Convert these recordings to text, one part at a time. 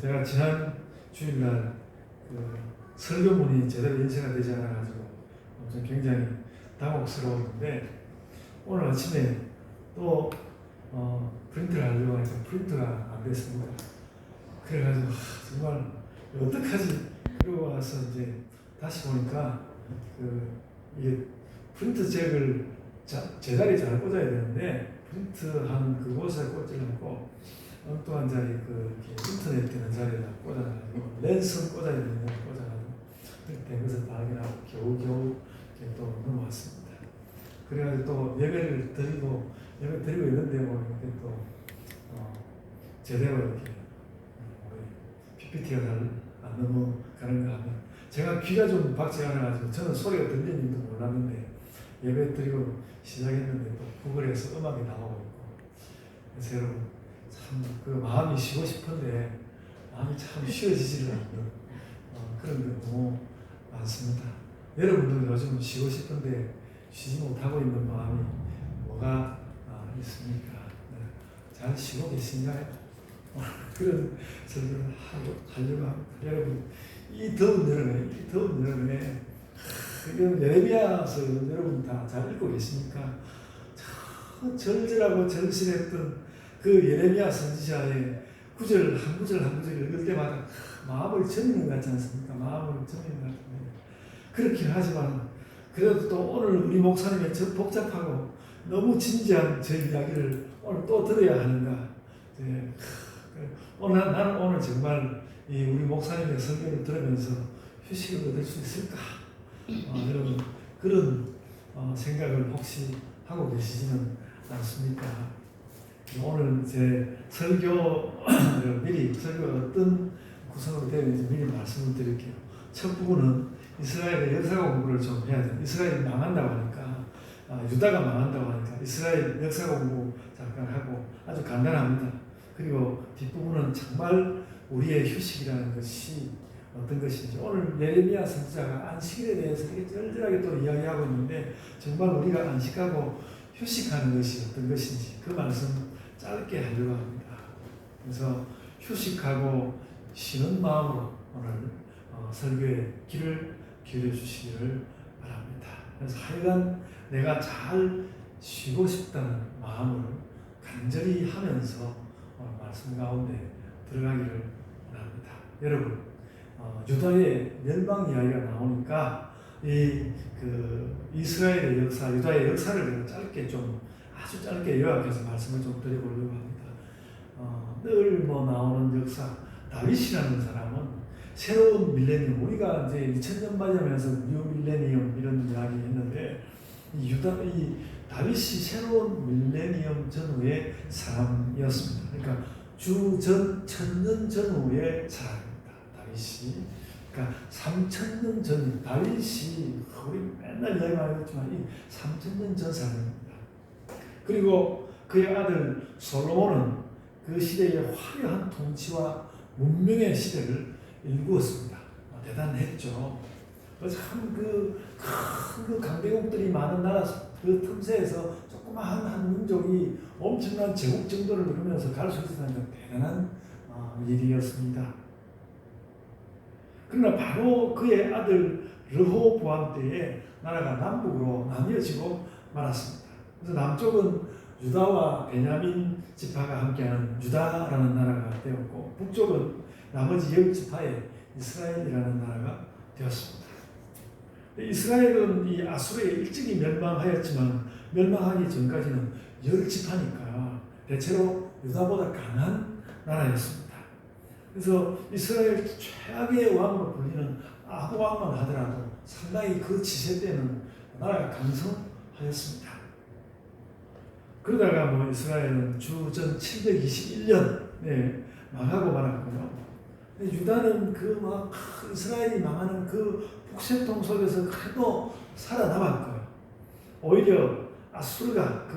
제가 지난 주일날 그 설교문이 제대로 인쇄가 되지 않아가지고 좀 굉장히 당혹스러웠는데 오늘 아침에 또 프린트를 하려고 해서 프린트가 안 됐습니다. 그래가지고 정말 어떡하지? 그러고 와서 이제 다시 보니까 이게 프린트 잭을 제자리에 잘 꽂아야 되는데 프린트하는 그곳에 꽂으려고 엉뚱한 자리 인터넷 되는 자리에다 꽂아가지고 랜선 꽂아야 되는 데 꽂아가지고 된 것을 발견하고 겨우겨우 또 넘어왔습니다. 그래가지고 또 예배 드리고 이런데 뭐 이렇게 또 제대로 이렇게 PPT가 안 넘어가는가 하면 제가 귀가 좀 박지가 않아가지고 저는 소리가 들리는 줄 몰랐는데 예배 드리고 시작했는데 또 구글에서 음악이 나오고 있고 그래서 여러분 참 그 마음이 쉬고 싶은데 마음이 참 쉬어지지를 않는 그런 게 너무 많습니다. 여러분들 요즘 쉬고 싶은데 쉬지 못하고 있는 마음이 뭐가 있습니까? 네. 잘 쉬고 계신가요? 그런 설교를 하려고 합니다. 여러분 이 더운 여름에 이런 예레미야서 여러분 다 잘 읽고 계십니까? 참 절절하고 절실했던 그 예레미야 선지자의 구절 한 구절 읽을 때마다 마음을 점이는 것 같지 않습니까? 마음을 점이는 것 같은데 그렇긴 하지만 그래도 또 오늘 우리 목사님의 저 복잡하고 너무 진지한 저 이야기를 오늘 또 들어야 하는가? 네. 나는 오늘 정말 우리 목사님의 설교를 들으면서 휴식을 얻을 수 있을까? 여러분 그런 생각을 혹시 하고 계시지는 않습니까? 오늘 제 설교를 미리 설교가 어떤 구성으로 되어 있는지 미리 말씀을 드릴게요. 첫 부분은 이스라엘의 역사 공부를 좀 해야 돼요. 이스라엘이 망한다고 하니까 유다가 망한다고 하니까 이스라엘 역사 공부 잠깐 하고 아주 간단합니다. 그리고 뒷부분은 정말 우리의 휴식이라는 것이 어떤 것인지 오늘 예레미야 선지자가 안식일에 대해서 되게 절절하게 또 이야기하고 있는데 정말 우리가 안식하고 휴식하는 것이 어떤 것인지 그 말씀 짧게 하려고 합니다. 그래서 휴식하고 쉬는 마음으로 오늘 설교의 길을 기울여 주시기를 바랍니다. 그래서 하여간 내가 잘 쉬고 싶다는 마음을 간절히 하면서 오늘 말씀 가운데 들어가기를 원합니다. 여러분 유다의 멸망 이야기가 나오니까 이스라엘의 역사, 유다의 역사를 아주 짧게 요약해서 말씀을 좀 드려보려고 합니다. 늘 나오는 역사, 다윗이라는 사람은 새로운 밀레니엄, 우리가 이제 2000년 맞이하면서 뉴 밀레니엄 이런 이야기 했는데 다윗이 새로운 밀레니엄 전후의 사람이었습니다. 그러니까 주전 1000년 전후의 사람입니다. 다윗이. 그러니까 3000년 전 다윗이 우리 맨날 이야기만 하겠지만 이 3000년 전 사람입니다. 그리고 그의 아들 솔로몬은 그 시대의 화려한 통치와 문명의 시대를 일구었습니다. 대단했죠. 그래서 큰 강대국들이 많은 나라 그 틈새에서 조그마한 한 민족이 엄청난 제국 정도를 누리면서 갈 수 있었다는 대단한 일이었습니다. 그러나 바로 그의 아들 르호보암 때에 나라가 남북으로 나뉘어지고 말았습니다. 그래서 남쪽은 유다와 베냐민 지파가 함께하는 유다라는 나라가 되었고 북쪽은 나머지 10지파의 이스라엘이라는 나라가 되었습니다. 이스라엘은 이 아수르에 일찍이 멸망하였지만 멸망하기 전까지는 10지파니까 대체로 유다보다 강한 나라였습니다. 그래서 이스라엘 최악의 왕으로 불리는 아합 왕만 하더라도 상당히 그 지세 때는 나라가 강성하였습니다. 그러다가 이스라엘은 주전 721년에 망하고 말았고요. 유다는 이스라엘이 망하는 그 북새통 속에서 그래도 살아남았고요. 오히려 아수르가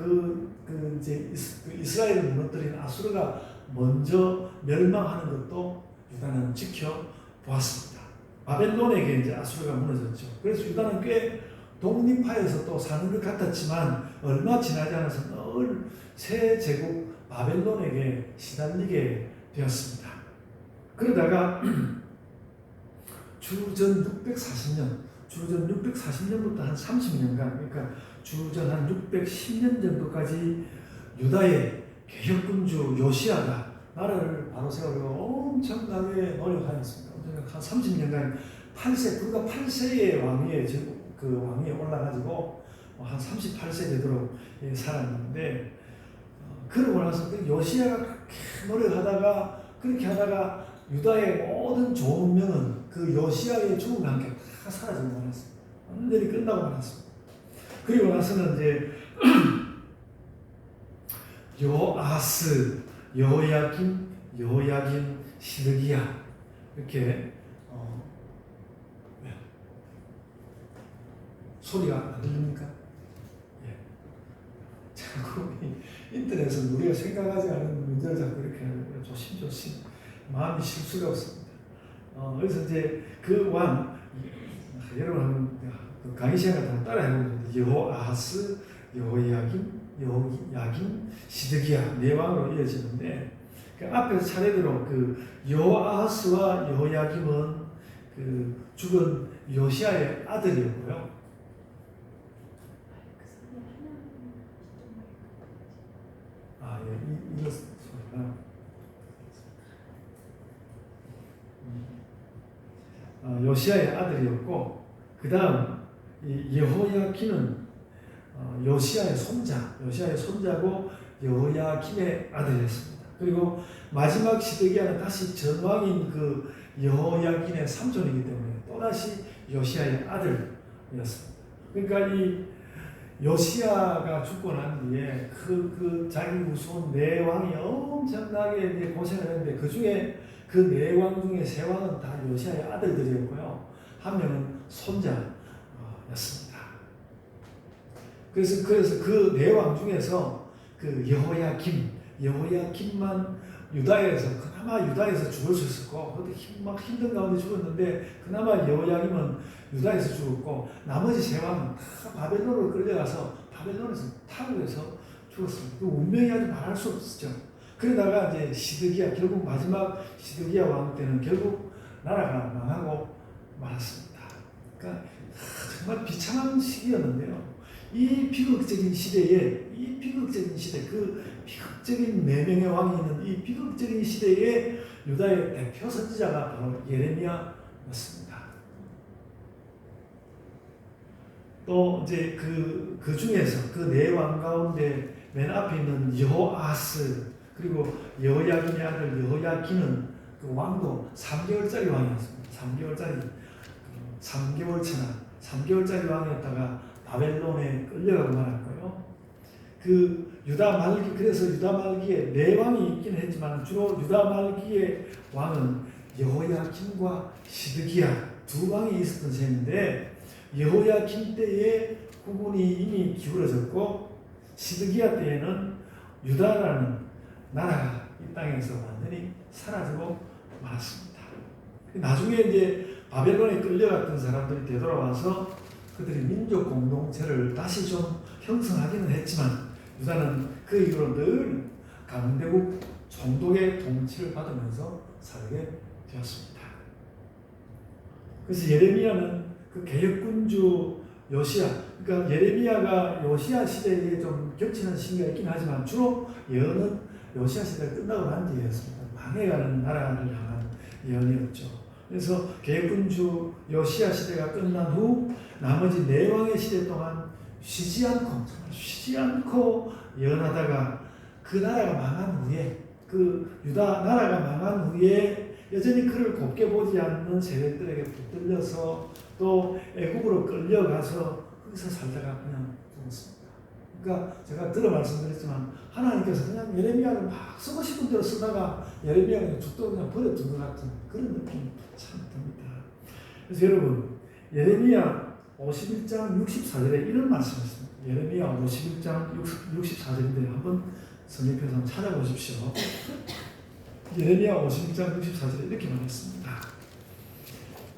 이스라엘을 무너뜨린 아수르가 먼저 멸망하는 것도 유다는 지켜보았습니다. 바벨론에게 이제 아수르가 무너졌죠. 그래서 유다는 꽤 독립하여서 또 사는 것 같았지만 얼마 지나지 않아서 늘 새 제국 바벨론에게 시달리게 되었습니다. 그러다가 주전 640년부터 한 30년간, 그러니까 주전 한 610년 정도까지 유다의 개혁군주 요시야가 나라를 바로 세우려고 엄청나게 노력하였습니다. 한 30년간 8세, 그가 8세의 왕위에 그 왕위에 올라가지고 한 38세 되도록 살았는데, 그러고 나서 그 요시야가 그렇게 노력하다가 그렇게 하다가 유다의 모든 좋은 명은 그 요시야의 죽음과 함께 다 사라지고 말았습니다. 완전히 끝나고 말았습니다. 그리고 나서는 이제 요아스, 여호야김, 시드기야 이렇게 소리가 안 들립니까? 예. 자꾸 인터넷은 우리가 생각하지 않은 문제를 자꾸 이렇게 조심조심 마음이 쉴 수가 없습니다. 그래서 이제 그 왕, 여러분 한번 그 강의 시간을 다 따라 해보면 여호아스, 여호야김, 시드기야 네 왕으로 이어지는데, 그 앞에서 차례대로 그 여호아스와 여호야김은 그 죽은 요시야의 아들이었고요. 이거 소리가 요시야의 아들이었고, 그 다음 여호야김은 요시야의 손자고 여호야김의 아들이었습니다. 그리고 마지막 시드기야는 다시 전왕인 그 여호야김의 삼촌이기 때문에 또다시 요시야의 아들이었습니다. 그러니까 이 요시야가 죽고 난 뒤에 그 자기 후손 네 왕이 엄청나게 이제 고생을 했는데, 그 중에 그 네 왕 중에 세 왕은 다 요시야의 아들들이었고요. 한 명은 손자였습니다. 그래서 그 네 왕 중에서 그 여호야김만 그나마 유다에서 죽을 수 있었고, 그때 막 힘든 가운데 죽었는데 그나마 여호야김은 유다에서 죽었고, 나머지 세 왕은 다 바벨론으로 끌려가서 바벨론에서 타국에서 죽었습니다. 그 운명이 아주 말할 수 없었죠. 그러다가 이제 시드기야, 결국 마지막 시드기야 왕 때는 결국 나라가 망하고 말았습니다. 그러니까 정말 비참한 시기였는데요. 이 비극적인 시대, 그 비극적인 네 명의 왕이 있는 이 비극적인 시대에 유다의 대표 선지자가 바로 예레미야였습니다. 또 이제 그 중에서 그 네 왕 가운데 맨 앞에 있는 여호아스, 그리고 여호야김의 아들 여호야김은 그 왕도 3개월짜리 왕이었습니다. 3개월짜리 왕이었다가 바벨론에 끌려가고 말았고요. 그래서 유다 말기에 네 왕이 있긴 했지만 주로 유다 말기의 왕은 여호야김과 시드기야 두 왕이 있었던 셈인데, 여호야김 때에 국군이 이미 기울어졌고, 시드기야 때에는 유다라는 나라가 이 땅에서 완전히 사라지고 말았습니다. 나중에 이제 바벨론에 끌려갔던 사람들이 되돌아와서 그들이 민족 공동체를 다시 좀 형성하기는 했지만, 유다는 그 이후로 늘 강대국 총독의 통치를 받으면서 살게 되었습니다. 그래서 예레미야는 그 개혁군주 요시야, 그러니까 예레미야가 요시야 시대에 좀 겹치는 시기가 있긴 하지만 주로 예언은 요시야 시대가 끝나고 난 뒤였습니다. 망해가는 나라를 향한 예언이었죠. 그래서 개혁군주 요시야 시대가 끝난 후 나머지 네 왕의 시대 동안 쉬지 않고 예언하다가 그 나라가 망한 후에, 그 유다 나라가 망한 후에 여전히 그를 곱게 보지 않는 세력들에게 붙들려서 또 애굽으로 끌려가서 거기서 살다가 그냥 죽었습니다. 그러니까 제가 들어 말씀드렸지만 하나님께서 그냥 예레미야를 막 쓰고 싶은 대로 쓰다가 예레미야가 그냥 죽도록 그냥 버려둔 것 같은 그런 느낌이 참 듭니다. 그래서 여러분, 예레미야 51장 64절에 이런 말씀이 있습니다. 예레미야 51장 64절인데 한번 성경에서 한번 찾아보십시오. 예레미야 51장 64절에 이렇게 말했습니다.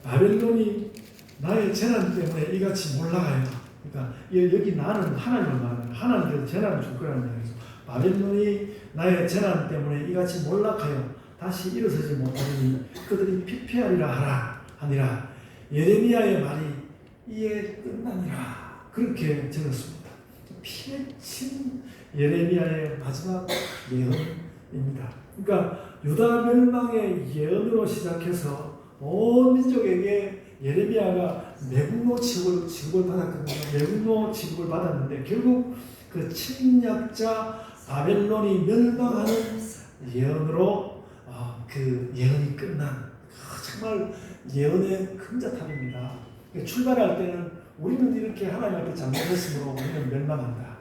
바벨론이 나의 재난 때문에 이같이 몰락하여, 그러니까 여기 나는 하나님을 말하는, 하나님께서 재난을 줄 거라는 얘기죠. 바벨론이 나의 재난 때문에 이같이 몰락하여 다시 일어서지 못하니 그들이 피폐하리라 하니라. 예레미야의 말이 이에 끝나니라. 그렇게 적었습니다. 피 맺힌 예레미야의 마지막 예언입니다. 그러니까 유다 멸망의 예언으로 시작해서 온 민족에게 예레미야가 매국노 취급을 받았거든요. 매국노 취급을 받았는데 결국 그 침략자 바벨론이 멸망하는 예언으로 그 예언이 끝난 정말 예언의 금자탑입니다. 출발할 때는 우리는 이렇게 하나님 앞에 잘못했으므로 우리는 멸망한다.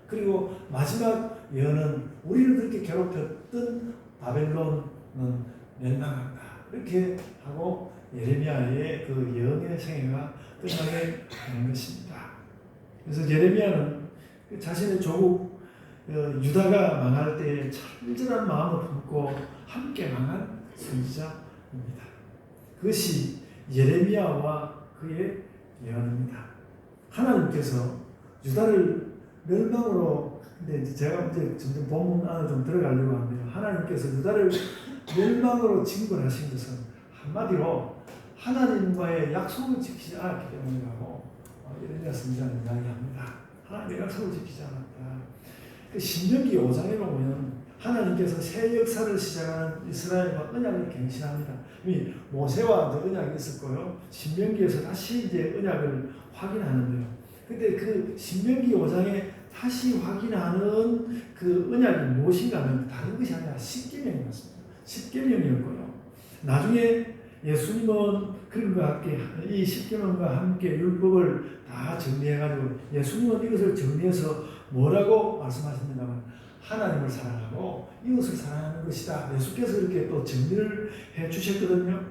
그리고 마지막 예언은 우리를 그렇게 괴롭혔던 바벨론은 멸망한다. 이렇게 하고 예레미야의 그 예언의 생애가 끝나게 되는 것입니다. 그래서 예레미야는 자신의 조국 유다가 망할 때 철저한 마음을 품고 함께 망한 선지자입니다. 그것이 예레미야와 그의 예언입니다. 하나님께서 유다를 멸망으로, 근데 제가 이제 점점 본문 안에 좀 들어가려고 하는데요. 하나님께서 유다를 멸망으로 징벌하신 것은 한마디로 하나님과의 약속을 지키지 않았기 때문이라고 예레미야 선지자는 이야기합니다. 하나님의 약속을 지키지 않았다. 그 신명기 5장에 보면 하나님께서 새 역사를 시작하는 이스라엘과 언약을 갱신합니다. 이미 모세와 언약이 있을 거요. 신명기에서 다시 이제 언약을 확인하는데요. 근데 그 신명기 5장에 다시 확인하는 그 언약이 무엇인가는 다른 것이 아니라 십계명이었습니다. 십계명이었고요. 나중에 예수님은 그런과 함께 이 십계명과 함께 율법을 다 정리해가지고 예수님은 이것을 정리해서 뭐라고 말씀하십니다만 하나님을 사랑하고 이웃을 사랑하는 것이다. 예수께서 이렇게 또 정리를 해 주셨거든요.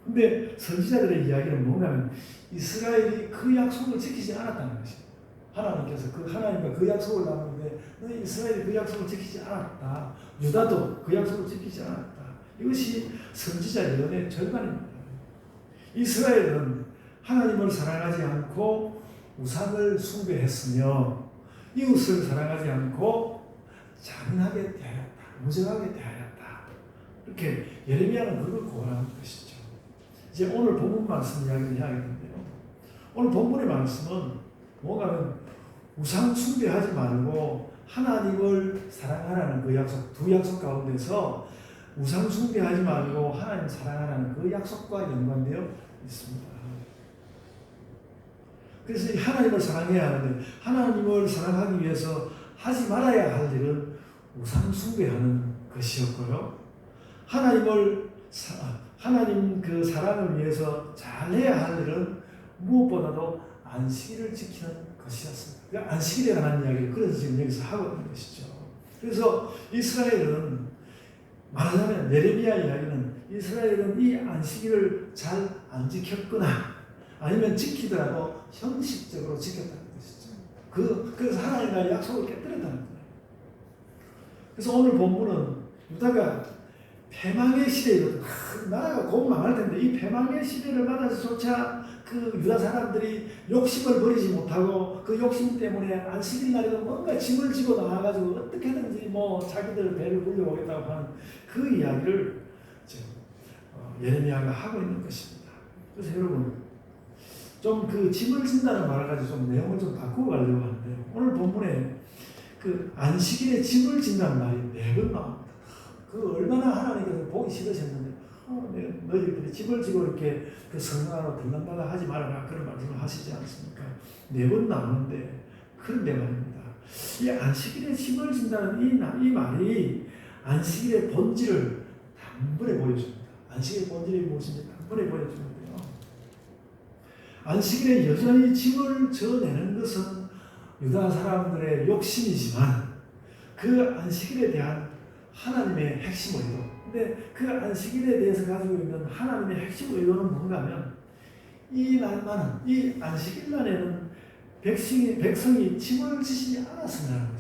근데 선지자들의 이야기는 뭐냐면 이스라엘이 그 약속을 지키지 않았다는 것입니다. 하나님께서 그 하나님과 그 약속을 나누는데 너희 이스라엘이 그 약속을 지키지 않았다. 유다도 그 약속을 지키지 않았다. 이것이 선지자 예언의 절반입니다. 이스라엘은 하나님을 사랑하지 않고 우상을 숭배했으며 이웃을 사랑하지 않고 잔인하게 대하였다. 무정하게 대하였다. 이렇게 예레미야는 그걸 고발하는 것이죠. 이제 오늘 본문 말씀 이야기를 해야겠는데요. 오늘 본문의 말씀은 뭔가는 우상 숭배하지 말고 하나님을 사랑하라는 그 약속, 두 약속 가운데서 우상 숭배하지 말고 하나님 사랑하라는 그 약속과 연관되어 있습니다. 그래서 하나님을 사랑해야 하는데 하나님을 사랑하기 위해서 하지 말아야 할 일은 우상 숭배하는 것이었고요. 하나님 그 사랑을 위해서 잘해야 할 일은 무엇보다도 안식일을 지키는 것이었습니다. 그러니까 안식일에 관한 이야기를 그래서 지금 여기서 하고 있는 것이죠. 그래서 이스라엘은 말하자면 예레미야 이야기는 이스라엘은 이 안식일을 잘 안 지켰거나 아니면 지키더라도 형식적으로 지켰다는 것이죠. 그래서 하나님과 약속을 깨뜨렸다는 거예요. 그래서 오늘 본문은 유다가 패망의 시대에 나라가 곧 망할 텐데 이 패망의 시대를 맞아서조차 그 유다 사람들이 욕심을 버리지 못하고 그 욕심 때문에 안식일 날에도 뭔가 짐을 지고 나와가지고 어떻게든지 뭐 자기들 배를 굴려오겠다고 하는 그 이야기를 지금 예레미야가 하고 있는 것입니다. 그래서 여러분 좀 그 짐을 진다는 말을 가지고 좀 내용을 좀 바꾸고 가려고 하는데요. 오늘 본문에 그 안식일에 짐을 진다는 말이 4번 나옵니다. 그 얼마나 하나님께서 보기 싫으셨는데 너희들이 짐을 지고 이렇게 그 성당으로 들락날락 하지 말아라 그런 말씀을 하시지 않습니까? 4번 나오는데 그런데 말입니다. 이 안식일에 짐을 진다는 이 말이 안식일의 본질을 단번에 보여줍니다. 안식일의 본질이 무엇인지 단번에 보여주는데요. 안식일에 여전히 짐을 져내는 것은 유다 사람들의 욕심이지만 그 안식일에 대한 하나님의 핵심 의도. 근데 그 안식일에 대해서 가지고 있는 하나님의 핵심 의도는 뭔가 하면 이 안식일날에는 백성이 짐을 지시지 않았으면 하는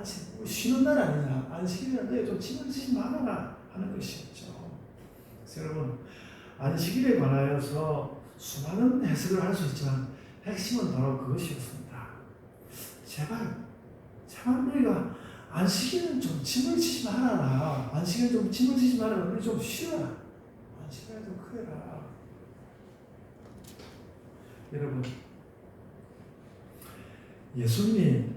것입니다. 쉬는 날 아니냐. 안식일에 좀 짐을 지시 말아라 하는 것이었죠. 그래서 여러분 안식일에 관하여서 수많은 해석을 할 수 있지만 핵심은 바로 그것이었습니다. 제발 너희가 안식일은 좀 짐을 지지 말아라. 안식일은 좀 짐을 지지 말아라. 우리 좀 쉬어라. 안식일은 좀 그래라. 여러분, 예수님이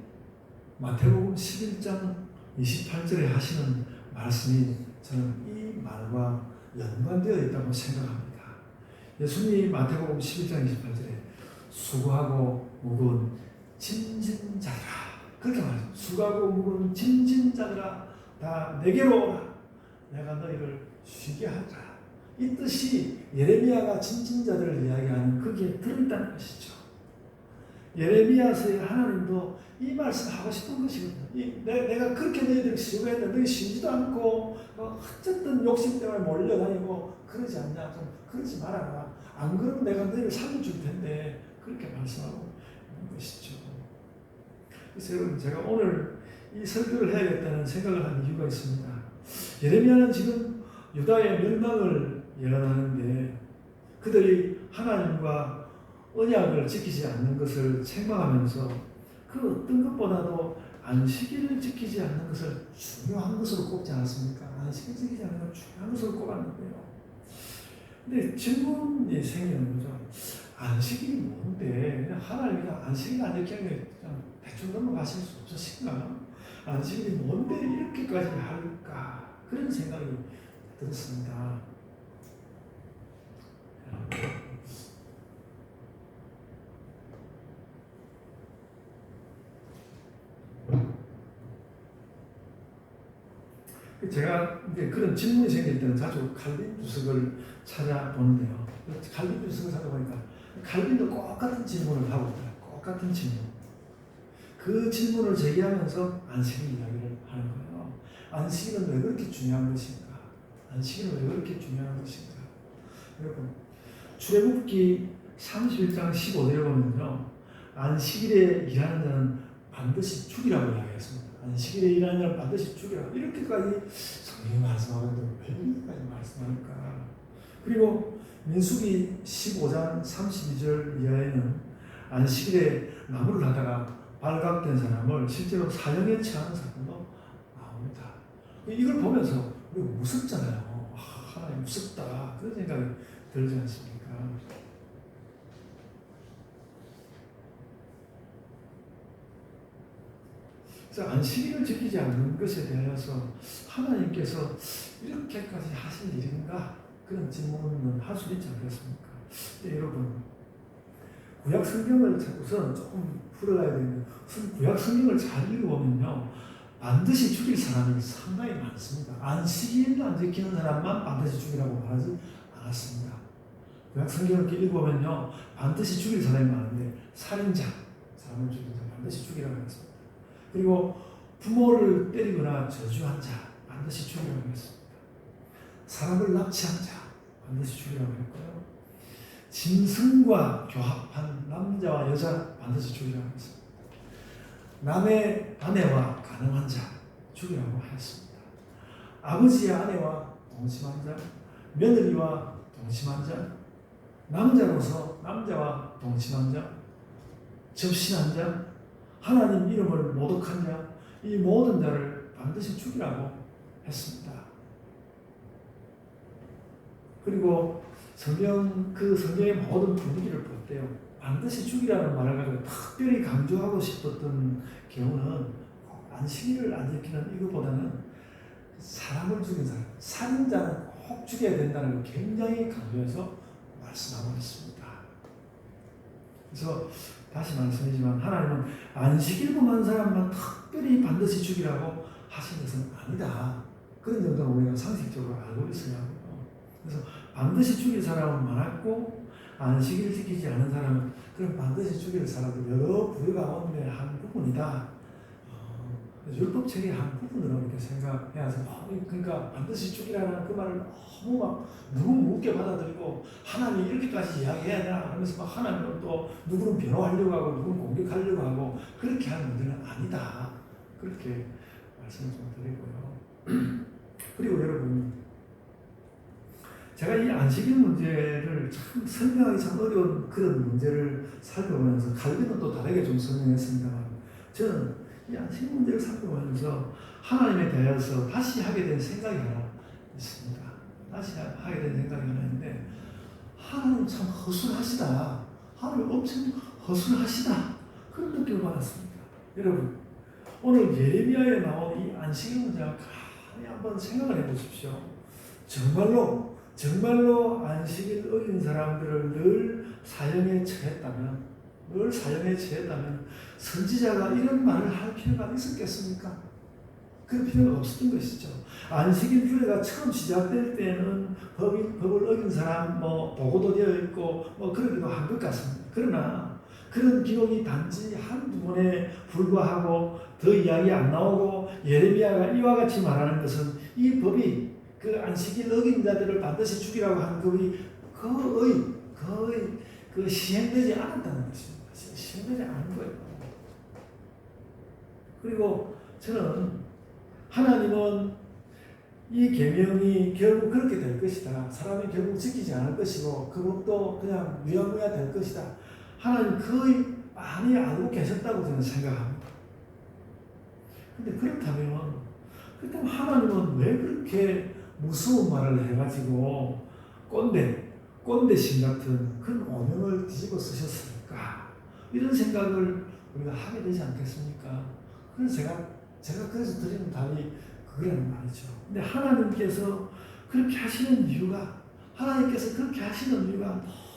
마태복음 11장 28절에 하시는 말씀이 저는 이 말과 연관되어 있다고 생각합니다. 예수님이 마태복음 11장 28절에 수고하고 무거운 짐진 자들아, 그렇게 말합니다. 수고하고 무거운 짐진 자들아 다 내게로 오라. 내가 너희를 쉬게 하리라. 이 뜻이 예레미야가 짐진 자들을 이야기하는 거기에 들어있다는 것이죠. 예레미야서에 하나님도 이 말씀을 하고 싶은 것이거든요. 내가 그렇게 너희들을 쉬고 했는데 너희 쉬지도 않고 어쨌든 욕심 때문에 몰려다니고 그러지 않냐. 좀 그러지 말아라. 안 그러면 내가 너희를 살려줄 텐데 그렇게 말씀하고 있는 것이죠. 그래서 여러분, 제가 오늘 이 설교를 해야겠다는 생각을 한 이유가 있습니다. 예레미야는 지금 유다의 멸망을 예언하는데 그들이 하나님과 언약을 지키지 않는 것을 책망하면서 그 어떤 것보다도 안식일을 지키지 않는 것을 중요한 것으로 꼽지 않았습니까? 안식일 지키지 않는 걸 중요한 것으로 꼽았는데요. 근데 질문이 생기는 거죠. 안식일이 뭔데? 그냥 하나님 그냥 안식일 안 지키는 게 그냥 대충 넘어가실 수 없으신가? 안식일이 뭔데 이렇게까지 할까? 그런 생각이 들었습니다. 제가 이제 그런 질문이 생길 때는 자주 칼빈 주석을 찾아보는데요. 칼빈 주석을 찾아보니까 칼빈도 똑같은 질문을 하고 있더라고요. 똑같은 질문. 그 질문을 제기하면서 안식일 이야기를 하는 거예요. 안식일은 왜 그렇게 중요한 것인가? 안식일은 왜 그렇게 중요한 것인가? 여러분, 출애굽기 31장 15절에 보면요. 안식일에 일하는 자는 반드시 죽이라고 이야기했습니다. 안식일에 일하는 자는 반드시 죽이라. 이렇게까지 성경이 말씀하는데 왜 이렇게까지 말씀할까? 그리고 민수기 15장 32절 이하에는 안식일에 나무를 하다가 발각된 사람을 실제로 사형에 처하는 사람도 나옵니다. 이걸 보면서 우리가 무섭잖아요. 하나님 무섭다. 그런 생각이 들지 않습니까? 그래서 안식일을 지키지 않는 것에 대해서 하나님께서 이렇게까지 하실 일인가? 그런 질문은 할 수 있지 않겠습니까? 네, 여러분, 구약 성경을 우선 조금 풀어가야 되는데, 우선 구약 성경을 잘 읽어보면요, 반드시 죽일 사람이 상당히 많습니다. 안식일을 안 지키는 사람만 반드시 죽이라고 말하지 않았습니다. 구약 성경을 이렇게 읽어보면요, 반드시 죽일 사람이 많은데, 살인자, 사람을 죽이는 사람 반드시 죽이라고 했습니다. 그리고 부모를 때리거나 저주한 자 반드시 죽이라고 했습니다. 사람을 납치한 자 반드시 죽이라고 했고요. 짐승과 교합한 남자와 여자 반드시 죽이라고 했습니다. 남의 아내와 간음한 자 죽이라고 했습니다. 아버지의 아내와 동침한 자, 며느리와 동침한 자, 남자로서 남자와 동침한 자, 접신한 자, 하나님 이름을 모독한 자, 이 모든 자를 반드시 죽이라고 했습니다. 그리고 성경의 모든 분위기를 볼 때요, 반드시 죽이라는 말을 가지고 특별히 강조하고 싶었던 경우는 안식일을 안 지키는 이것보다는 사람을 죽인 사람, 살인자는 꼭 죽여야 된다는 걸 굉장히 강조해서 말씀하고 있습니다. 그래서 다시 말씀이지만 하나님은 안식일만 한 사람만 특별히 반드시 죽이라고 하신 것은 아니다. 그런 정도는 우리가 상식적으로 알고 있어야 하고요. 그래서 반드시 죽일 사람은 많았고 안식일 지키지 않은 사람은 그럼 반드시 죽일 사람은 여러 부류 가운데 한 부분이다. 율법책의 한 부분으로 이렇게 생각해야 해서 그러니까 반드시 죽이라는 그 말을 너무 막 누구 묻게 받아들이고 하나님이 이렇게까지 이야기해야 되나 하면서 막 하나님은 또 누구는 변호하려고 하고 누구는 공격하려고 하고 그렇게 하는 문제는 아니다. 그렇게 말씀을 좀 드리고요. 그리고 여러분, 제가 이 안식일 문제를 참 설명하기 참 어려운 그런 문제를 살펴보면서 칼빈은 또 다르게 좀 설명했습니다만 저는 이 안식일 문제를 살펴보면서 하나님에 대해서 다시 하게 된 생각이 하나 있습니다. 다시 하게 된 생각이 하나 있는데, 하나님 참 허술하시다. 하나님 엄청 허술하시다. 그런 느낌을 받았습니다. 여러분, 오늘 예레미야에 나온 이 안식일 문제와 가만히 한번 생각을 해보십시오. 정말로 안식일 어긴 사람들을 늘 사형에 처했다면 선지자가 이런 말을 할 필요가 있었겠습니까? 그럴 필요가 없었던 것이죠. 안식일 주례가 처음 시작될 때는 법을 어긴 사람 보고도 되어 있고 그러기도 한 것 같습니다. 그러나 그런 기록이 단지 한두 번에 불과하고 더 이야기 안 나오고, 예레미야가 이와 같이 말하는 것은 이 법이 그 안식일 어긴 자들을 반드시 죽이라고 하는 법이 거의 시행되지 않았다는 것입니다. 시행되지 않은 거예요. 그리고 저는 하나님은 이 계명이 결국 그렇게 될 것이다. 사람이 결국 지키지 않을 것이고 그 법도 그냥 무야무야 될 것이다. 하나님 거의 많이 알고 계셨다고 저는 생각합니다. 근데 그렇다면 하나님은 왜 그렇게 무서운 말을 해가지고 꼰대신 같은 그런 오명을 뒤집어 쓰셨을까? 이런 생각을 우리가 하게 되지 않겠습니까? 그래서 제가 그래서 드리는 답이 그거라는 말이죠. 근데 하나님께서 그렇게 하시는 이유가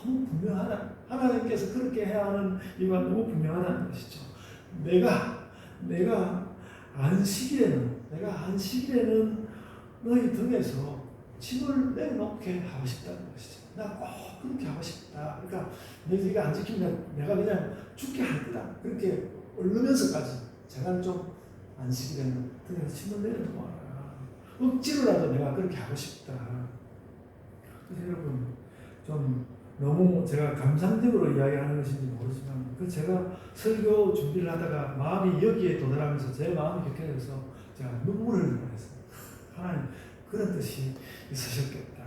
너무 분명하다. 하나님께서 그렇게 해야 하는 이유가 너무 분명하다는 것이죠. 내가 안식일에는 너희 등에서 짐을 내놓게 하고 싶다는 것이죠. 나 꼭 그렇게 하고 싶다. 그러니까 너희가 안 지키면 내가 그냥 죽게 할 거다. 그렇게 얼르면서까지 제가 좀 안식일에는 등에서 짐을 내려놓아라. 억지로라도 내가 그렇게 하고 싶다. 그래서 여러분, 좀 너무 제가 감상적으로 이야기하는 것인지 모르지만, 제가 설교 준비를 하다가 마음이 여기에 도달하면서 제 마음이 격해져서 제가 눈물을 흘렸어요. 하나님, 그런 뜻이 있으셨겠다.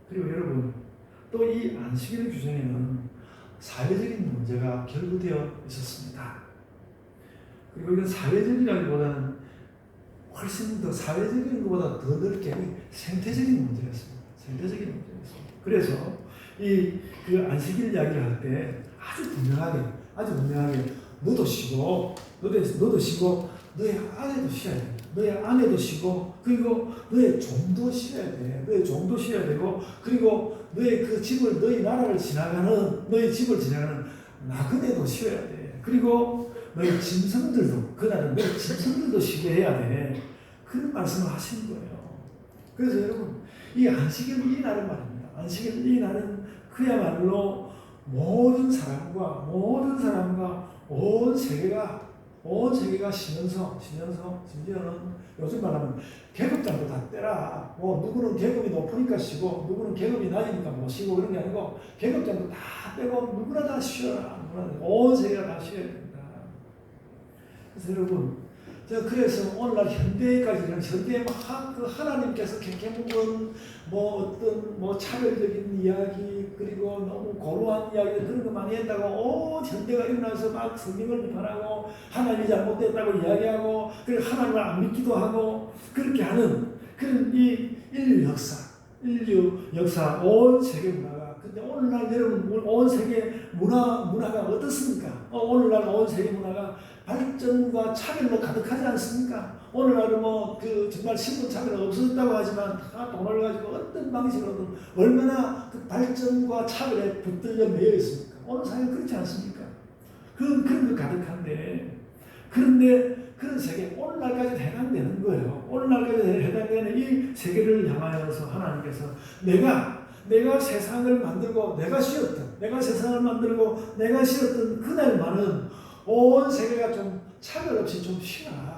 그리고 여러분, 또 이 안식일 규정에는 사회적인 문제가 결부되어 있었습니다. 그리고 이건 사회적이라기보다는 훨씬 더 사회적인 것보다 더 넓게 생태적인 문제였습니다. 그래서 그 안식일 이야기를 할 때 아주 분명하게 너도 쉬고 너의 아내도 쉬어야 돼. 너의 아내도 쉬고, 그리고 너의 종도 쉬어야 돼. 되고, 그리고 너의 그 집을, 너의 집을 지나가는 나그네도 쉬어야 돼. 그리고 너의 짐승들도 쉬게 해야 돼. 그런 말씀을 하시는 거예요. 그래서 여러분, 이 안식일 이 날은 말입니다. 안식일 이 날은 그야말로 모든 사람과 온 세계가 쉬면서 심지어는 요즘 말하면 계급장도 다 떼라. 누구는 계급이 높으니까 쉬고 누구는 계급이 낮으니까 못 쉬고 그런 게 아니고 계급장도 다 떼고 누구나 다 쉬어라. 온 세계가 다 쉬어야 된다. 그래서 여러분, 그래서 오늘날 현대까지는 그 하나님께서 개개묵은 어떤 차별적인 이야기, 그리고 너무 고루한 이야기, 그런 거 많이 했다고 현대가 일어나서 막 성경을 비판하고 하나님이 잘못됐다고 이야기하고, 그리고 하나님을 안 믿기도 하고, 그렇게 하는 그런 이 인류 역사 온 세계 문화가, 근데 오늘날 여러분 온 세계 문화가 어떻습니까? 오늘날 온 세계 문화가 발전과 차별로 가득하지 않습니까? 오늘날은 정말 신분 차별은 없어졌다고 하지만 다 돈을 가지고 어떤 방식으로든 얼마나 그 발전과 차별에 붙들려 매여 있습니까? 오늘 사회는 그렇지 않습니까? 그런 거 가득한데, 그런데 그런 세계, 오늘날까지 해당되는 거예요. 오늘날까지 해당되는 이 세계를 향하여서 하나님께서 내가 세상을 만들고 내가 쉬었던 그날만은 온 세계가 좀 차별 없이 좀 쉬어라.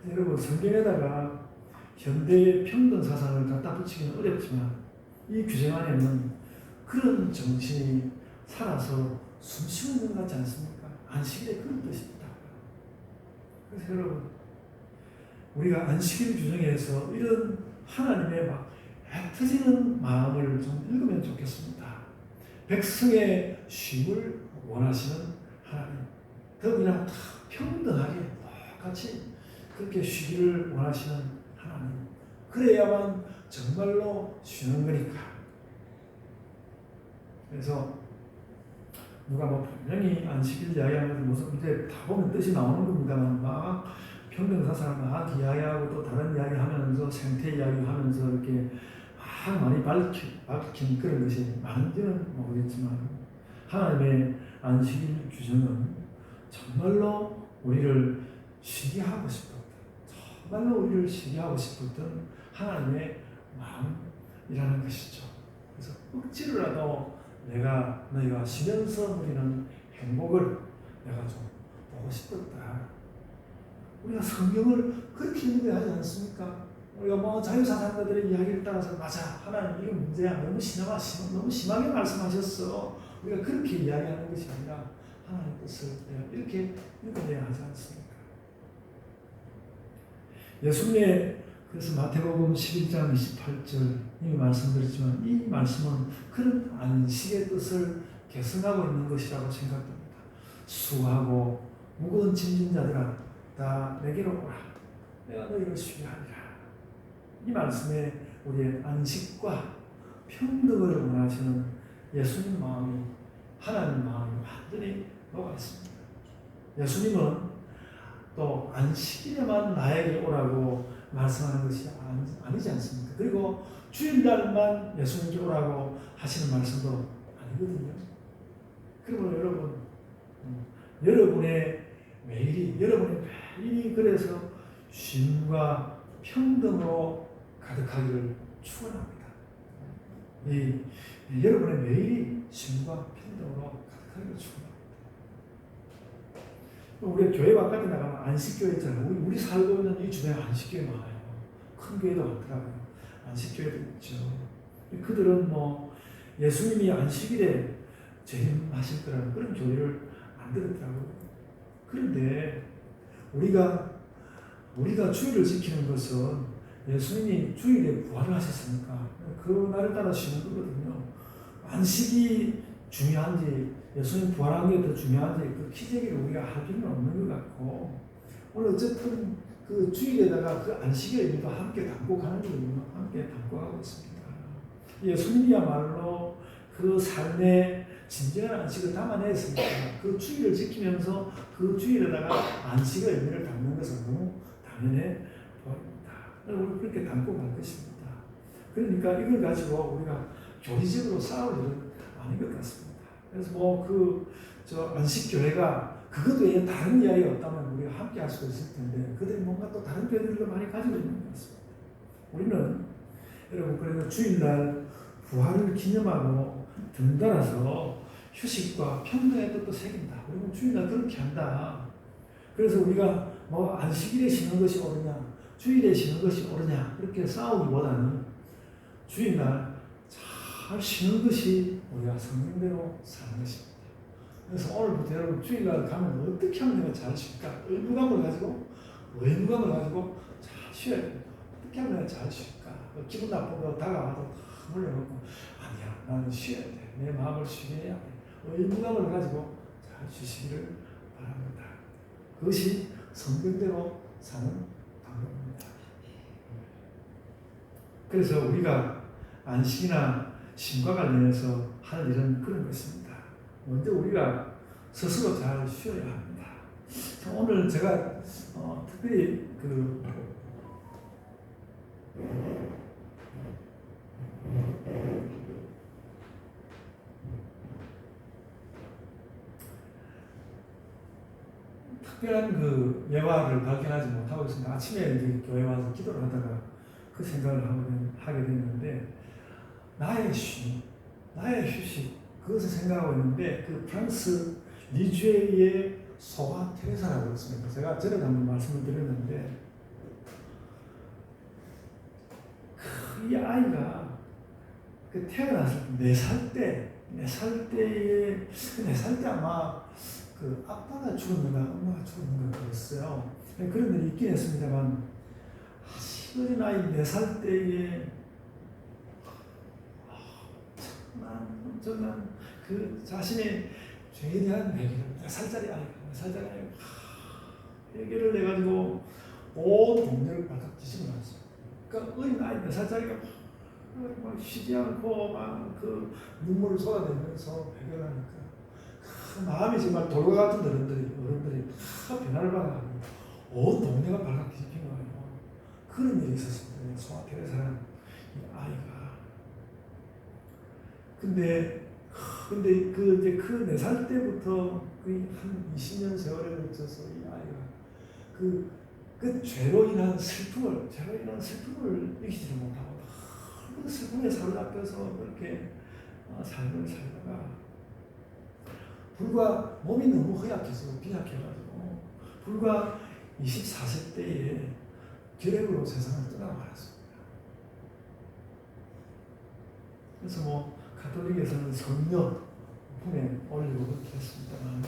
여러분, 성경에다가 현대의 평등 사상을 갖다 붙이기는 어렵지만 이 규정 안에는 그런 정신이 살아서 숨쉬고 있는 것 같지 않습니까? 안식일의 그런 뜻입니다. 그래서 여러분, 우리가 안식일 규정에서 이런 하나님의 애터지는 마음을 좀 읽으면 좋겠습니다. 백성의 쉼을 원하시는 하나님, 더욱이나 다 평등하게 똑같이 그렇게 쉬기를 원하시는 하나님. 그래야만 정말로 쉬는 거니까. 그래서 누가 뭐 분명히 안식일 이야기하면서 무슨 이제 다 보면 뜻이 나오는 겁니다만 막 평등사상 막 이야기하고 또 다른 이야기하면서 생태 이야기하면서 이렇게 막 많이 밝힌 그런 것이 많은지는 모르겠지만 하나님의 안식일 규정은 정말로 우리를 쉬게 하고 싶었던, 정말로 우리를 쉬게 하고 싶었던 하나님의 마음이라는 것이죠. 그래서 억지로라도 너희가 쉬면서 누리는 행복을 내가 좀 보고 싶었다. 우리가 성경을 그렇게 읽어야 하지 않습니까? 우리가 뭐 자유사상가들의 이야기를 따라서 맞아, 하나님 이거 문제야, 너무 심하게 말씀하셨어. 우리가 그렇게 이야기하는 것이 아니라 하나님의 뜻을 이렇게 읽어내야 하지 않습니까? 예수님의 그래서 마태복음 11장 28절 이미 말씀드렸지만 이 말씀은 그런 안식의 뜻을 계승하고 있는 것이라고 생각됩니다. 수고하고 무거운 짐진 자들아 다 내게로 오라. 내가 너희를 쉬게 하리라. 이 말씀에 우리의 안식과 평등을 원하시는 예수님 마음이 하나님 마음이 완전히 녹아 있습니다. 예수님은 또 안식일에만 나에게 오라고 말씀하는 것이 아니지 않습니까? 그리고 주일날만 예수님께 오라고 하시는 말씀도 아니거든요. 그러므로 여러분의 매일이 그래서 쉼과 평등으로 가득하기를 축원합니다. 여러분의 매일이 쉼과 평등으로 가득하기를 축원합니다. 우리 교회 바깥에 나가면 안식교회 있잖아요. 우리 살고 있는 이 주변에 안식교회 많아요. 큰 교회도 많더라고요. 안식교회도 있죠. 그들은 뭐 예수님이 안식일에 재림하실 거라는 그런 교리를 만들었더라고요. 그런데 우리가 주일을 지키는 것은 예수님이 주일에 부활을 하셨으니까 그 날을 따라 쉬는 거거든요. 안식이 중요한지 예수님 부활한 게 더 중요한지 그 기저귀를 우리가 할 필요는 없는 것 같고 오늘 어쨌든 그 주일에다가 그 안식의 의미도 함께 담고 가는 거거든요. 함께 담고 가고 있습니다. 예수님이야말로 그 삶의 진정한 안식을 담아냈으니까 그 주일을 지키면서 그 주일에다가 안식의 의미를 담는 것은 너무 당연해 보입니다. 우리 그렇게 담고 갈 것입니다. 그러니까 이걸 가지고 우리가 교리적으로 싸울 일은 아닌 것 같습니다. 그래서 안식교회가 그것 외에 다른 이야기가 없다면 우리가 함께 할 수 있을 텐데 그들이 뭔가 또 다른 교회들도 많이 가지고 있는 것 같습니다. 우리는 여러분 그래서 주일날 부활을 기념하고 든달아서 휴식과 평등의 뜻도 새긴다. 우리는 주일날 그렇게 한다. 그래서 우리가 뭐 안식일에 쉬는 것이 옳으냐 주일에 쉬는 것이 옳으냐 그렇게 싸우기보다는 주일날 잘 쉬는 것이 우리가 성경대로 사는 것입니다. 그래서 오늘부터 여러분 주일날 가면 어떻게 하면 내가 잘 쉴까? 의무감을 가지고 잘 쉬어야 됩니다. 어떻게 하면 내가 잘 쉴까? 기분 나쁜 거 다가와도 다 물려놓고 아니야 나는 쉬어야 돼. 내 마음을 쉬게 해야 돼. 의무감을 가지고 잘 쉬시기를 바랍니다. 그것이 성경대로 사는 방법입니다. 그래서 우리가 안식이나 쉼과 관련해서 할 일은 그런 것입니다. 먼저 우리가 스스로 잘 쉬어야 합니다. 오늘 제가 특별히 특별한 예화를 발견하지 못하고 있습니다. 아침에 이제 교회 와서 기도를 하다가 그 생각을 하게 됐는데 나의 쉼, 나의 휴식 그것을 생각하고 있는데 그 프랑스 리주에의 소아 테레사라고 그랬습니다. 제가 전에 한번 말씀을 드렸는데 이 아이가 태어났을 때 4살 때 4살 때 아마 그 아빠가 죽었는가 엄마가 죽었는가 그랬어요. 그런 일이 있긴 했습니다만 어린 아이 4살 때에 엄청난 그 자신의 죄에 대한 회개를 4살짜리 아이가 사장님 해결을 해가지고 온 동네를 발칵 뒤집어 놨어요. 그러니까 어린 아이 4살짜리가 막 쉬지 않고 막 그 눈물을 쏟아내면서 해결하니까 그 마음이 정말 돌과 같은 어른들이 다 변화를 받아가지고 온 동네가 발칵 뒤집힌 거예요. 그런 일이 있었습니다. 소아 테레사라는 이 아이가. 근데 그 4살 때부터 한 20년 세월에 걸쳐서 이 아이가 그 죄로 인한 슬픔을 이기지를 못하고 그 슬픔에 사로잡혀서 그렇게 삶을 살다가 불과 몸이 너무 허약해서 빈약해가지고 불과 24세 때에 결핵으로 세상을 떠나고 말았습니다. 그래서 뭐 가톨릭에서는 성녀 품에 올리고 그렇게 했습니다만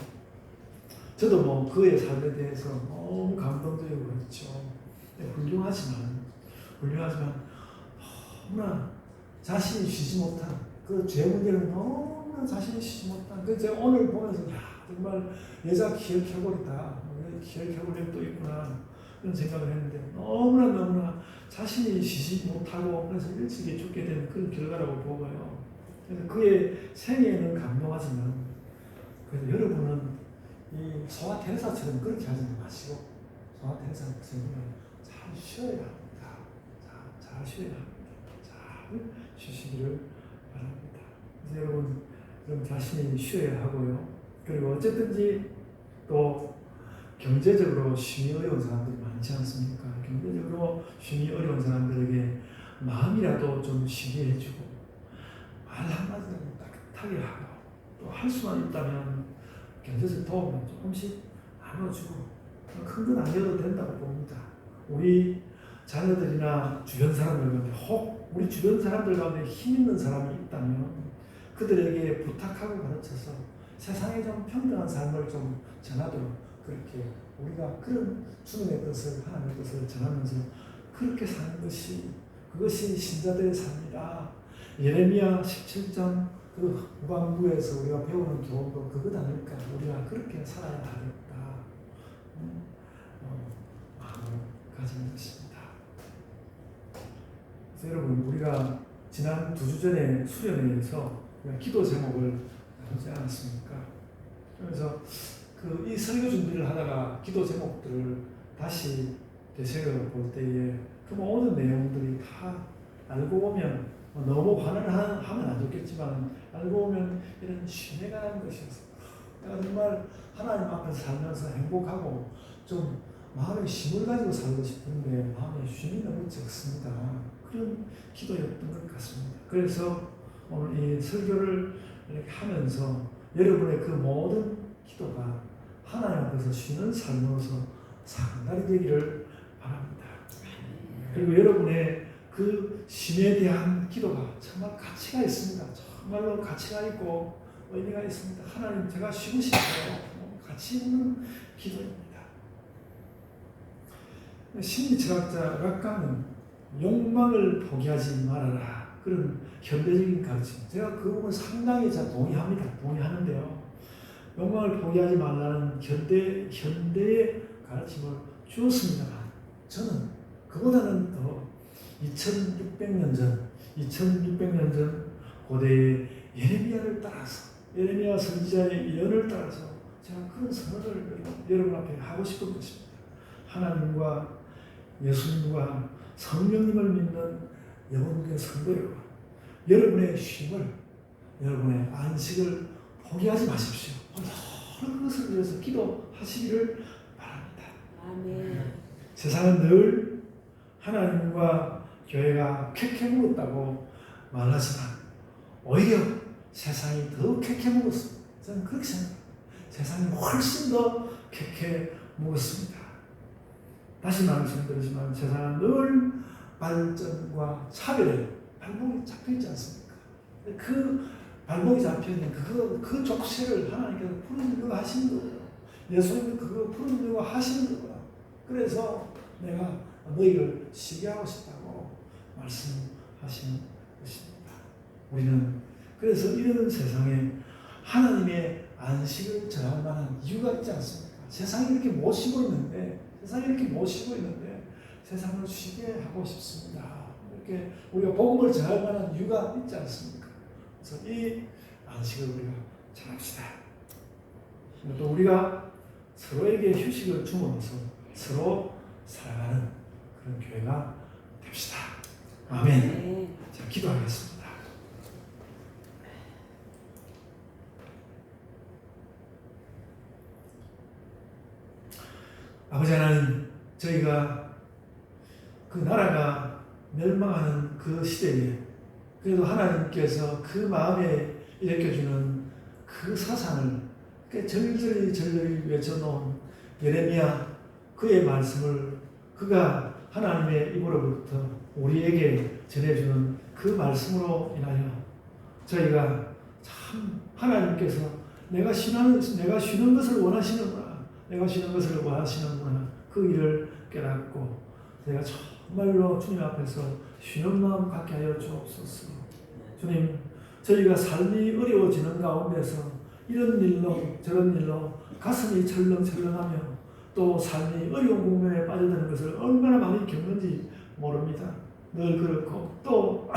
저도 뭐 그의 삶에 대해서 너무 감동적이고 그렇죠. 훌륭하지만 너무나 자신이 쉬지 못한 그 죄 문제는 너무나 자신이 쉬지 못한 그 제가 오늘 보면서 정말 여자 기억해버리다 기억해버릴 또 있구나 그런 생각을 했는데 너무나 자신이 쉬지 못하고 그래서 일찍이 죽게 된 그런 결과라고 보고요. 그래서 그의 생애에는 감동하지만 그래서 여러분은 이 소아 테레사처럼 그렇게 하지 마시고 소아 테레사처럼 잘 쉬어야 합니다. 잘 쉬어야 합니다. 잘 쉬시기를 바랍니다. 그래서 여러분 자신이 쉬어야 하고요. 그리고 어쨌든지 또 경제적으로 쉼이 어려운 사람들이 많지 않습니까? 경제적으로 쉼이 어려운 사람들에게 마음이라도 좀 쉬게 해주고 말 한마디라도 따뜻하게 하고 또 할 수만 있다면 경제적 도움을 조금씩 나눠주고 큰 건 아니어도 된다고 봅니다. 우리 자녀들이나 주변 사람들 가운데 혹 우리 주변 사람들 가운데 힘 있는 사람이 있다면 그들에게 부탁하고 가르쳐서 세상에 좀 평등한 삶을 좀 전하도록 그렇게 우리가 그런 주님의 뜻을 하나님의 뜻을 전하면서 그렇게 사는 그것이 신자들의 삶이다. 예레미야 17장 그 후반부에서 우리가 배우는 교훈도 그것 아닐까. 우리가 그렇게 살아야 하겠다. 마음을 가지는 것입니다. 그래서 여러분 우리가 지난 2주 전에 수련회에서 기도 제목을 나누지 않았습니까? 그래서 이 설교 준비를 하다가 기도 제목들을 다시 되새겨볼 때에 그 모든 내용들이 다 알고 보면 너무 화를 하면 안 좋겠지만 알고 보면 이런 쉼에 관한 것이었어. 내가 정말 하나님 앞에서 살면서 행복하고 좀 마음에 쉼을 가지고 살고 싶은데 마음에 쉼이 너무 적습니다. 그런 기도였던 것 같습니다. 그래서 오늘 이 설교를 이렇게 하면서 여러분의 그 모든 기도가 하나님 앞에서 쉬는 삶으로서 상달이 되기를 바랍니다. 그리고 여러분의 그 쉼에 대한 기도가 정말 가치가 있습니다. 정말로 가치가 있고 의미가 있습니다. 하나님 제가 쉬고 싶어요. 가치 있는 기도입니다. 심리철학자 락강은 욕망을 포기하지 말아라. 그런 현대적인 가르침. 제가 그 부분 상당히 동의하는데요. 욕망을 포기하지 말라는 현대의 가르침을 주었습니다만 저는 그보다는 더 2600년 전 고대의 예레미야를 따라서 예레미야 선지자의 예언을 따라서 제가 그런 선언을 여러분 앞에 하고 싶은 것입니다. 하나님과 예수님과 성령님을 믿는 영혼의 성도 여러분의 쉼을 여러분의 안식을 포기하지 마십시오. 여러 것을 위해서 기도하시기를 바랍니다. 아멘. 세상은 늘 하나님과 교회가 캐캐묵었다고 말하지만 오히려 세상이 더 캐캐묵었습니다. 저는 그렇게 생각합니다. 세상이 훨씬 더 캐캐묵었습니다. 다시 말씀드리지만 세상은 늘 발전과 차별에 발목이 잡혀있지 않습니까? 그 발목이 잡혀있는 그 족쇄를 하나님께서 풀어주려고 하시는 거예요. 예수님도 그거 풀어주려고 하시는 거예요. 그래서 내가 너희를 쉬게 하고 싶다고 말씀하시는 것입니다. 우리는 그래서 이런 세상에 하나님의 안식을 정할 만한 이유가 있지 않습니까? 세상이 이렇게 모시고 있는데 세상을 쉬게 하고 싶습니다. 이렇게 우리가 복음을 전할 만한 이유가 있지 않습니까? 그래서 이 안식을 우리가 전합시다. 또 우리가 서로에게 휴식을 줌으로써 서로 사랑하는 그런 교회가 됩시다. 아멘. 자, 기도하겠습니다. 아버지 하나님, 저희가 그 나라가 멸망하는 그 시대에 그래도 하나님께서 그 마음에 일으켜주는 그 사상을 절절히 외쳐놓은 예레미야, 그의 말씀을 그가 하나님의 입으로부터 우리에게 전해주는 그 말씀으로 인하여 저희가 참 하나님께서 내가 쉬는 것을 원하시는구나, 그 일을 깨닫고 저희가 정말로 주님 앞에서 쉬는 마음 갖게 하여 주옵소서. 주님, 저희가 삶이 어려워지는 가운데서 이런 일로 저런 일로 가슴이 철렁철렁하며 또 삶이 어려운 국면에 빠져드는 것을 얼마나 많이 겪는지 모릅니다. 늘 그렇고 또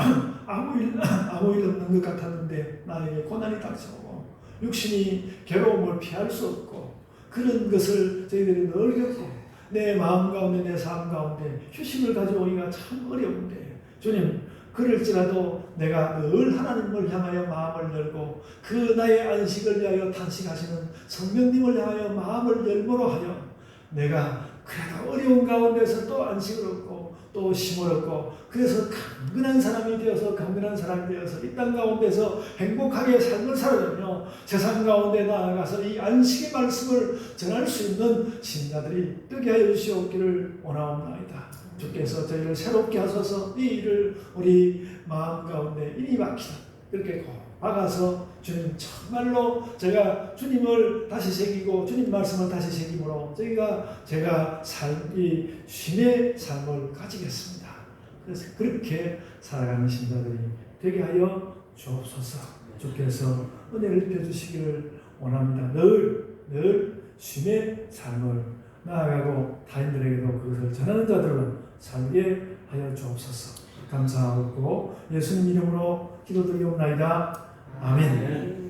아무 일 없는 것 같았는데 나에게 고난이 닥쳐오고 육신이 괴로움을 피할 수 없고 그런 것을 저희들이 늘 겪고 내 마음 가운데 내 삶 가운데 휴식을 가져오기가 참 어려운데 주님, 그럴지라도 내가 늘 하나님을 향하여 마음을 열고 그 나의 안식을 위하여 탄식하시는 성령님을 향하여 마음을 열모로 하여 내가 그래도 어려운 가운데서 또 안식을 얻고 또 쉼을 얻고 그래서 강건한 사람이 되어서 이 땅 가운데서 행복하게 삶을 살아가며 세상 가운데 나아가서 이 안식의 말씀을 전할 수 있는 신자들이 되게 하여 주시옵기를 원하옵나이다. 주께서 저희를 새롭게 하소서. 이 일을 우리 마음 가운데 이리 막히다 이렇게 박아서 주님, 정말로 제가 주님을 다시 새기고 주님 말씀을 다시 새김으로 제가 이 쉼의 삶을 가지겠습니다. 그래서 그렇게 살아가는 신자들이 되게 하여 주옵소서. 주께서 은혜를 입혀주시기를 원합니다. 늘 쉼의 삶을 나아가고 타인들에게도 그것을 전하는 자들로 살게 하여 주옵소서. 감사하고 예수님 이름으로 기도드리옵나이다. 아멘.